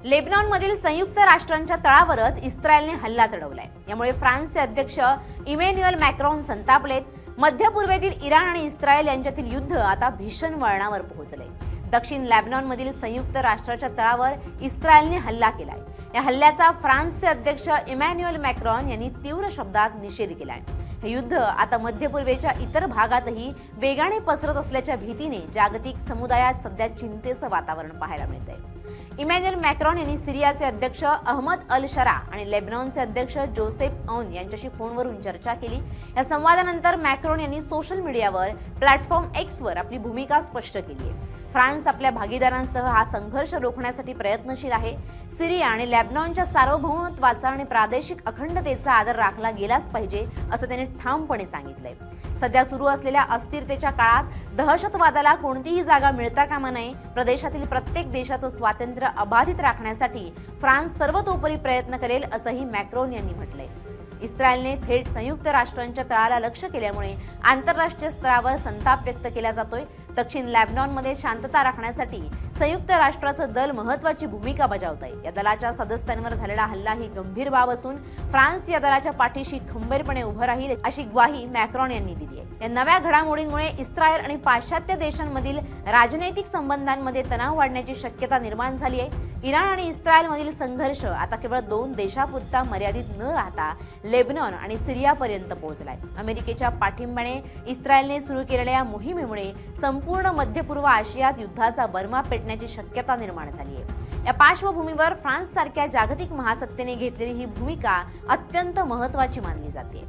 लेबनॉनमधील संयुक्त राष्ट्रांच्या तळावरच इस्रायलने हल्ला चढवलाय। यामुळे फ्रान्सचे अध्यक्ष इमॅन्युएल मॅक्रॉन संतापलेत। मध्य पूर्वेतील इराण आणि इस्रायल यांच्यातील युद्ध आता भीषण वळणावर पोहोचले। दक्षिण लेबनॉनमधील संयुक्त राष्ट्राच्या तळावर इस्रायलने हल्ला केलाय। या हल्ल्याचा फ्रान्सचे अध्यक्ष इमॅन्युएल मॅक्रॉन यांनी तीव्र शब्दात निषेध केलाय। हे युद्ध आता मध्य पूर्वेच्या इतर भागातही वेगाने पसरत असल्याच्या भीतीने जागतिक समुदायात सध्या चिंतेचं वातावरण पाहायला मिळतंय। इमॅन्युएल मॅक्रॉन यांनी सिरियाचे अध्यक्ष अहमद अल शरा आणि लेबनॉनचे अध्यक्ष जोसेफ औन यांच्याशी फोनवरून चर्चा केली। या संवादानंतर मॅक्रॉन यांनी सोशल मीडियावर प्लॅटफॉर्म एक्सवर आपली भूमिका स्पष्ट केली आहे। फ्रान्स आपल्या भागीदारांसह हा संघर्ष रोखण्यासाठी प्रयत्नशील आहे। सिरिया आणि लेबनॉनच्या सार्वभौमत्वाचा आणि प्रादेशिक अखंडतेचा आदर राखला गेलाच पाहिजे असं त्यांनी ठामपणे सांगितलंय। सध्या सुरू असलेल्या अस्थिरतेच्या काळात दहशतवादाला कोणतीही जागा मिळता कामा नये। प्रदेशातील प्रत्येक देशाचं स्वातंत्र्य अबाधित राखण्यासाठी फ्रान्स सर्वतोपरी प्रयत्न करेल असंही मॅक्रॉन यांनी म्हटलंय। इस्रायलने थेट संयुक्त राष्ट्रांच्या तळाला लक्ष्य केल्यामुळे आंतरराष्ट्रीय स्तरावर संताप व्यक्त केला जातोय। दक्षिण लेबनॉनमध्ये शांतता राखण्यासाठी संयुक्त राष्ट्राचं दल महत्त्वाची भूमिका बजावत आहे। या दलाच्या सदस्यांवर झालेला हल्ला ही गंभीर बाब असून फ्रान्स या दलाच्या पाठीशी खंबीरपणे उभं राहील अशी ग्वाही मॅक्रॉन यांनी दिली आहे। या नव्या घडामोडींमुळे इस्रायल आणि पाश्चात्य देशांमधील राजनैतिक संबंधांमध्ये तणाव वाढण्याची शक्यता निर्माण झाली आहे। इराण आणि इस्रायलमधील संघर्ष आता केवळ दोन देशापुरता मर्यादित न राहता लेबनॉन आणि सिरियापर्यंत पोहोचलाय। अमेरिकेच्या पाठिंब्याने इस्रायलने सुरू केलेल्या या मोहिमेमुळे संपूर्ण मध्य पूर्व आशियात युद्धाचा बर्मा पेटण्याची शक्यता निर्माण झाली आहे। या पार्श्वभूमीवर फ्रान्स सारख्या जागतिक महासत्तेने घेतलेली ही भूमिका अत्यंत महत्त्वाची मानली जाते।